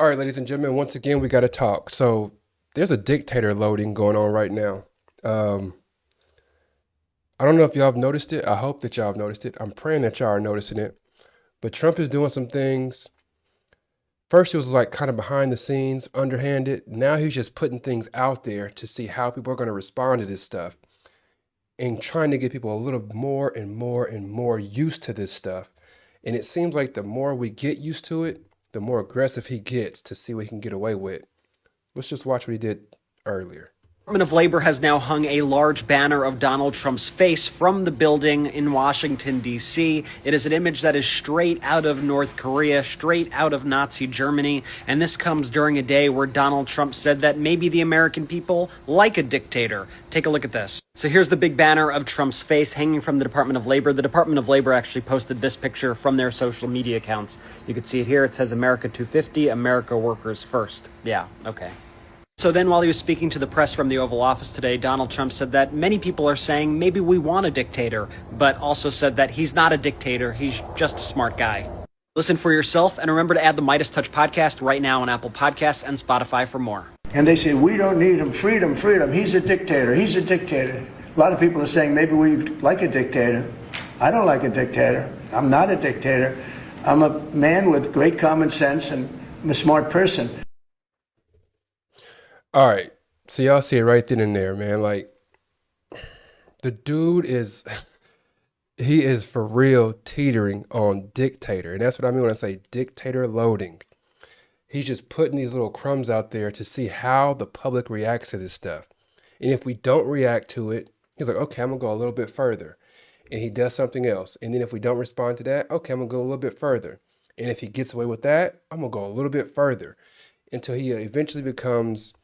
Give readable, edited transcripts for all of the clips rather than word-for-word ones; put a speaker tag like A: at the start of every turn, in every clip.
A: All right, ladies and gentlemen, once again, we got to talk. So there's a dictator loading going on right now. Um, I don't know if y'all have noticed it. I hope that y'all have noticed it. I'm praying that y'all are noticing it. But Trump is doing some things. First, it was like kind of behind the scenes, underhanded. Now he's just putting things out there to see how people are going to respond to this stuff and trying to get people a little more and more and more used to this stuff. And it seems like the more we get used to it, the more aggressive he gets to see what he can get away with. Let's just watch what he did earlier.
B: Department of Labor has now hung a large banner of Donald Trump's face from the building in Washington, D.C. It is an image that is straight out of North Korea, straight out of Nazi Germany. And this comes during a day where Donald Trump said that maybe the American people like a dictator. Take a look at this. So here's the big banner of Trump's face hanging from the Department of Labor. The Department of Labor actually posted this picture from their social media accounts. You can see it here. It says America 250, America Workers First. Yeah, okay. So then while he was speaking to the press from the Oval Office today, Donald Trump said that many people are saying maybe we want a dictator, but also said that he's not a dictator, he's just a smart guy. Listen for yourself, and remember to add the Midas Touch podcast right now on Apple Podcasts and Spotify for more.
C: And they say, we don't need him, freedom, freedom, he's a dictator, he's a dictator. A lot of people are saying maybe we like a dictator. I don't like a dictator. I'm not a dictator. I'm a man with great common sense and I'm a smart person.
A: All right. So y'all see it right then and there, man. Like the dude is he is for real teetering on dictator. And that's what I mean when I say dictator loading. He's just putting these little crumbs out there to see how the public reacts to this stuff. And if we don't react to it, he's like, okay, I'm gonna go a little bit further. And he does something else. And then if we don't respond to that, okay, I'm gonna go a little bit further. And if he gets away with that, I'm gonna go a little bit further until he eventually becomes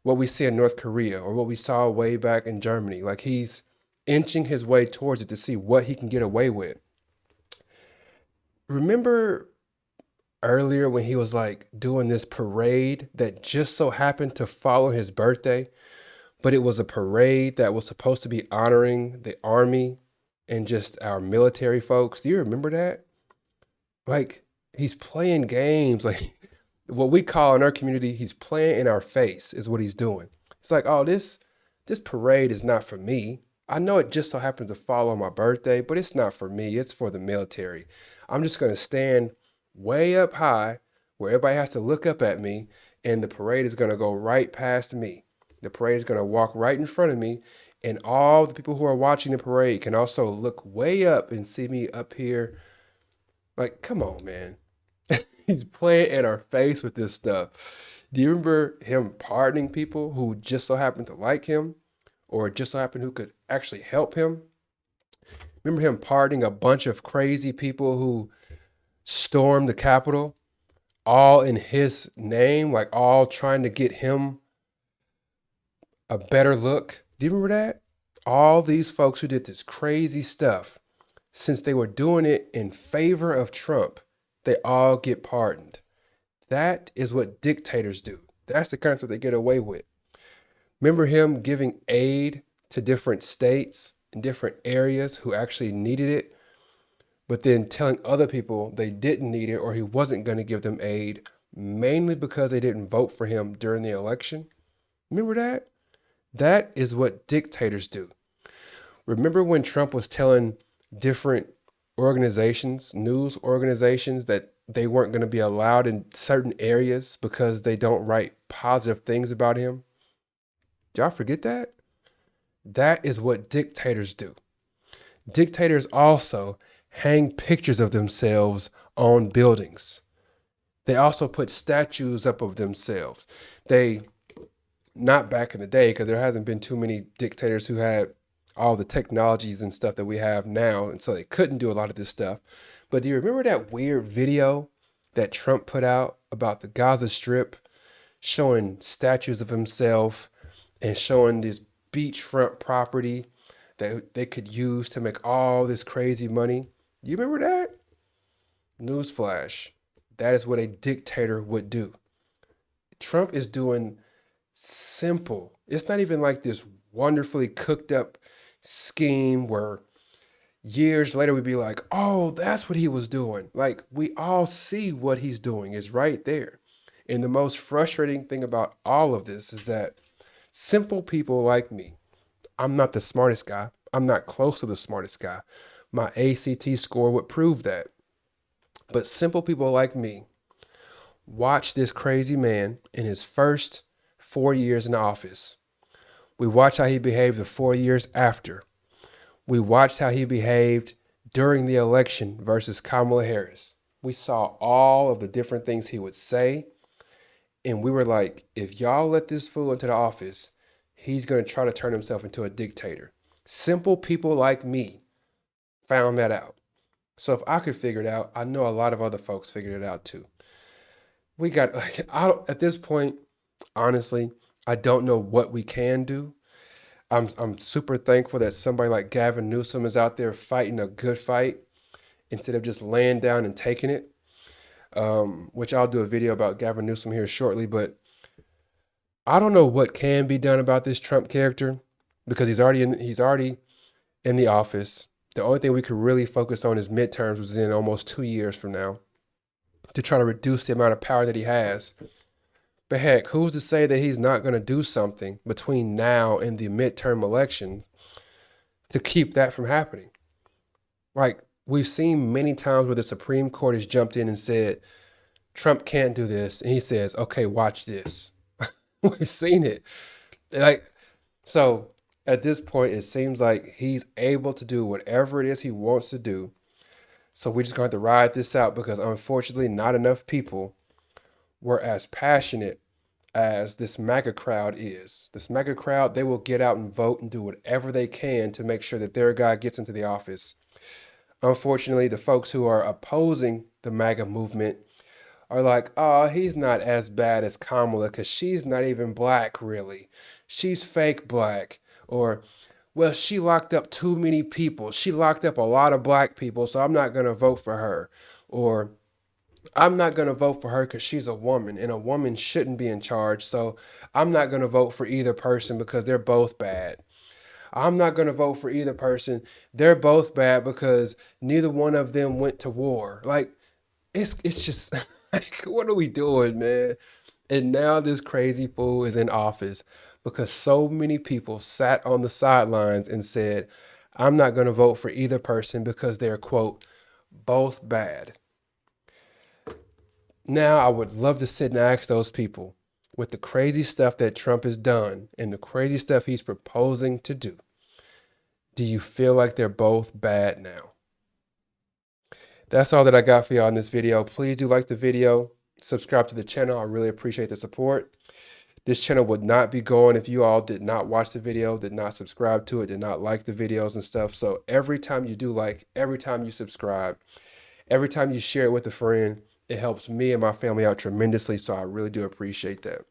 A: what we see in North Korea or what we saw way back in Germany. Like he's inching his way towards it to see what he can get away with. Remember earlier when he was like doing this parade that just so happened to follow his birthday, but it was a parade that was supposed to be honoring the army and just our military folks. Do you remember that? Like he's playing games like what we call in our community, he's playing in our face is what he's doing. It's like, oh, this parade is not for me. I know it just so happens to fall on my birthday, but it's not for me. It's for the military. I'm just going to stand way up high where everybody has to look up at me, and the parade is going to go right past me. The parade is going to walk right in front of me, and all the people who are watching the parade can also look way up and see me up here. Like, come on, man. He's playing in our face with this stuff. Do you remember him pardoning people who just so happened to like him or just so happened who could actually help him? Remember him pardoning a bunch of crazy people who stormed the Capitol, all in his name, like all trying to get him a better look? Do you remember that? All these folks who did this crazy stuff, since they were doing it in favor of Trump, they all get pardoned. That is what dictators do. That's the kind of stuff they get away with. Remember him giving aid to different states and different areas who actually needed it, but then telling other people they didn't need it or he wasn't going to give them aid, mainly because they didn't vote for him during the election? Remember that? That is what dictators do. Remember when Trump was telling different organizations, news organizations, that they weren't going to be allowed in certain areas because they don't write positive things about him? Did y'all forget that? That is what dictators do. Dictators also hang pictures of themselves on buildings. They also put statues up of themselves. They, not back in the day, because there hasn't been too many dictators who had all the technologies and stuff that we have now, and so they couldn't do a lot of this stuff. But do you remember that weird video that Trump put out about the Gaza Strip, showing statues of himself and showing this beachfront property that they could use to make all this crazy money? You remember that? Newsflash. That is what a dictator would do. Trump is doing simple. It's not even like this wonderfully cooked up scheme where years later we'd be like, oh, that's what he was doing. Like, we all see what he's doing is right there. And the most frustrating thing about all of this is that simple people like me, I'm not the smartest guy. I'm not close to the smartest guy. My ACT score would prove that. But simple people like me watch this crazy man in his first 4 years in office. We watch how he behaved the 4 years after. We watched how he behaved during the election versus Kamala Harris. We saw all of the different things he would say. And we were like, if y'all let this fool into the office, he's going to try to turn himself into a dictator. Simple people like me found that out. So if I could figure it out, I know a lot of other folks figured it out too. We got, at this point, honestly, I don't know what we can do. I'm super thankful that somebody like Gavin Newsom is out there fighting a good fight instead of just laying down and taking it. Which I'll do a video about Gavin Newsom here shortly, but I don't know what can be done about this Trump character because he's already in the office. The only thing we could really focus on is midterms, which is in almost 2 years from now, to try to reduce the amount of power that he has. But heck, who's to say that he's not going to do something between now and the midterm elections to keep that from happening? Like, we've seen many times where the Supreme Court has jumped in and said, Trump can't do this. And he says, okay, watch this. We've seen it. Like, so at this point, it seems like he's able to do whatever it is he wants to do. So we're just going to have to ride this out because unfortunately, not enough people were as passionate as this MAGA crowd is. This MAGA crowd, they will get out and vote and do whatever they can to make sure that their guy gets into the office. Unfortunately, the folks who are opposing the MAGA movement are like, oh, he's not as bad as Kamala because she's not even black, really. She's fake black. Or, well, she locked up too many people. She locked up a lot of black people, so I'm not going to vote for her. Or, I'm not going to vote for her because she's a woman and a woman shouldn't be in charge. So I'm not going to vote for either person because they're both bad. I'm not going to vote for either person. They're both bad because neither one of them went to war. Like, it's just, like, what are we doing, man? And now this crazy fool is in office because so many people sat on the sidelines and said, I'm not going to vote for either person because they're, quote, both bad. Now, I would love to sit and ask those people, with the crazy stuff that Trump has done and the crazy stuff he's proposing to do, do you feel like they're both bad now? That's all that I got for y'all in this video. Please do like the video, subscribe to the channel. I really appreciate the support. This channel would not be going if you all did not watch the video, did not subscribe to it, did not like the videos and stuff. So every time you do like, every time you subscribe, every time you share it with a friend, it helps me and my family out tremendously, so I really do appreciate that.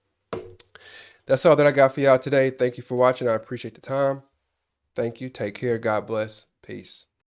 A: That's all that I got for y'all today. Thank you for watching. I appreciate the time. Thank you. Take care. God bless. Peace.